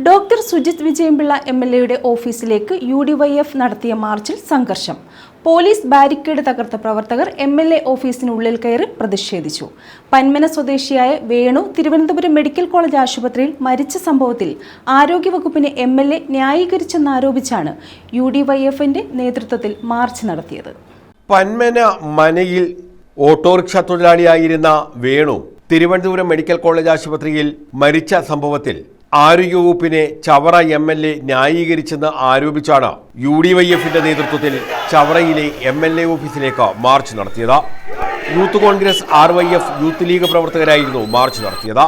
Doctor Sujith Vijayan Pillai എംഎൽഎയുടെ ഓഫീസിലേക്ക് UDYF നടത്തിയ മാർച്ചിൽ സംഘർഷം. പോലീസ് ബാരിക്കേഡ് തകർത്ത പ്രവർത്തകർ എംഎൽഎ ഓഫീസിനുള്ളിൽ കയറി പ്രതിഷേധിച്ചു. പന്മന സ്വദേശിയായ വേണു തിരുവനന്തപുരം മെഡിക്കൽ കോളേജ് ആശുപത്രിയിൽ മരിച്ച സംഭവത്തിൽ ആരോഗ്യവകുപ്പിനെ എംഎൽഎ ന്യായീകരിച്ചെന്നാരോപിച്ചാണ് യുഡിവൈഎഫിന്റെ നേതൃത്വത്തിൽ മാർച്ച് നടത്തിയത്. പന്മന മനയിൽ ഓട്ടോറിക്ഷ തൊഴിലാളിയായിരുന്ന വേണു തിരുവനന്തപുരം മെഡിക്കൽ കോളേജ് ആശുപത്രിയിൽ മരിച്ച സംഭവത്തിൽ ആരോഗ്യവകുപ്പിനെ ചവറ എംഎൽഎ ന്യായീകരിച്ചെന്ന് ആരോപിച്ചാണ് യുഡിവൈഎഫിന്റെ നേതൃത്വത്തിൽ ചവറയിലെ എംഎൽഎ ഓഫീസിലേക്ക് മാർച്ച് നടത്തിയത്. യൂത്ത് കോൺഗ്രസ്, ആർവൈഎഫ്, യൂത്ത് ലീഗ് പ്രവർത്തകരായിരുന്നു മാർച്ച് നടത്തിയത്.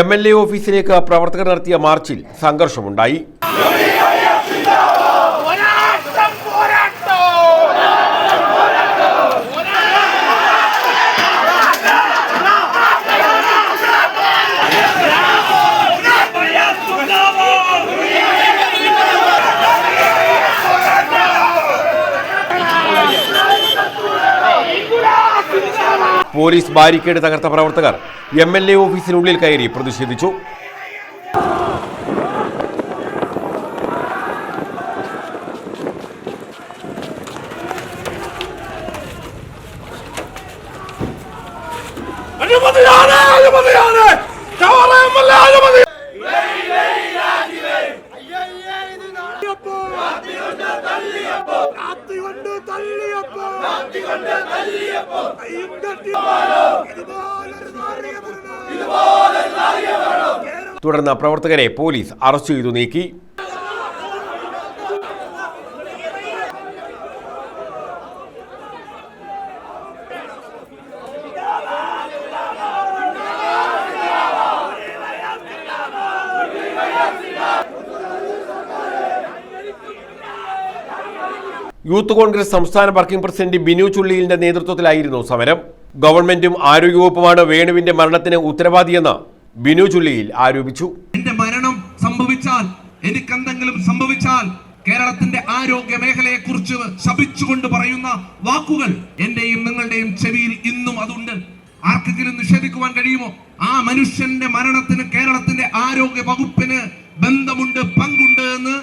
എംഎൽഎ ഓഫീസിലേക്ക് പ്രവർത്തകർ നടത്തിയ മാർച്ചിൽ സംഘർഷമുണ്ടായി. പോലീസ് ബാരിക്കേഡ് തകർത്ത പ്രവർത്തകർ എംഎൽഎ ഓഫീസിനുള്ളിൽ കയറി പ്രതിഷേധിച്ചു. തുടർന്ന് പ്രവർത്തകരെ പോലീസ് അറസ്റ്റ് ചെയ്തു നീക്കി. യൂത്ത് കോൺഗ്രസ് സംസ്ഥാന വർക്കിംഗ് പ്രസിഡന്റ് ബിനു ചുള്ളിയിലിന്റെ നേതൃത്വത്തിലായിരുന്നു സമരം. ഗവൺമെന്റും ആരോഗ്യവകുപ്പുമാണ് വേണുവിന്റെ മരണത്തിന് ഉത്തരവാദിയെന്ന് ബിനു ചുള്ളിയിൽ ആരോപിച്ചു. എന്റെ മരണം സംഭവിച്ചാൽ, എനിക്കെന്തെങ്കിലും സംഭവിച്ചാൽ കേരളത്തിന്റെ ആരോഗ്യ മേഖലയെ കുറിച്ച് ശപിച്ചുകൊണ്ട് പറയുന്ന വാക്കുകൾ എന്റെയും നിങ്ങളുടെയും ചെവിയിൽ ഇന്നും അതുണ്ട്. ആർക്കെങ്കിലും നിഷേധിക്കുവാൻ കഴിയുമോ? ആ മനുഷ്യന്റെ മരണത്തിന് കേരളത്തിന്റെ ആരോഗ്യ വകുപ്പിന് ബന്ധമുണ്ട്, പങ്കുണ്ട് എന്ന്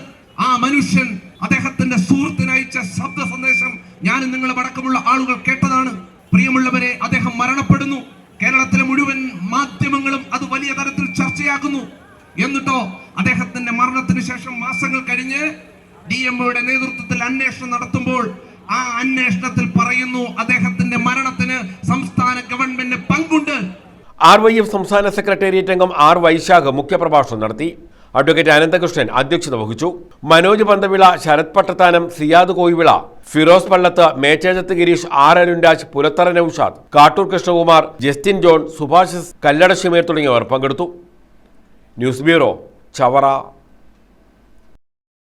ആ മനുഷ്യൻ അദ്ദേഹത്തിന്റെ സുഹൃത്തിനയച്ച ശബ്ദ സന്ദേശം ഞാൻ നിങ്ങളടക്കമുള്ള ആളുകൾ കേട്ടതാണ്. പ്രിയമുള്ളവരെ, അദ്ദേഹം മരണപ്പെടുന്നു. കേരളത്തിലെ മുഴുവൻ മാധ്യമങ്ങളും അത് വലിയ തരത്തിൽ ചർച്ചയാക്കുന്നു. എന്നിട്ടോ അദ്ദേഹത്തിന്റെ മരണത്തിന് ശേഷം മാസങ്ങൾ കഴിഞ്ഞ് ഡിഎംഒയുടെ നേതൃത്വത്തിൽ അന്വേഷണം നടത്തുമ്പോൾ ആ അന്വേഷണത്തിൽ പറയുന്നു അദ്ദേഹത്തിന്റെ മരണത്തിന് സംസ്ഥാന ഗവൺമെന്റിന് പങ്കുണ്ട്. ആർവൈഎഫ് സംസ്ഥാന സെക്രട്ടേറിയറ്റ് അംഗം ആർ വൈശാഖ് മുഖ്യപ്രഭാഷണം നടത്തി. അഡ്വക്കേറ്റ് അനന്തകൃഷ്ണൻ അധ്യക്ഷത വഹിച്ചു. മനോജ് പന്തവിള, ശരത് പട്ടത്താനം, സിയാദ് കോയിവിള, ഫിറോസ് പള്ളത്ത്, മേച്ചേജത്ത് ഗിരീഷ്, ആർ അരുൺരാജ്, പുലത്തറ നൌഷാദ്, കാട്ടൂർ കൃഷ്ണകുമാർ, ജസ്റ്റിൻ ജോൺ, സുഭാഷ് കല്ലട ഷിമേർ തുടങ്ങിയവർ പങ്കെടുത്തു. News bureau, Chavara.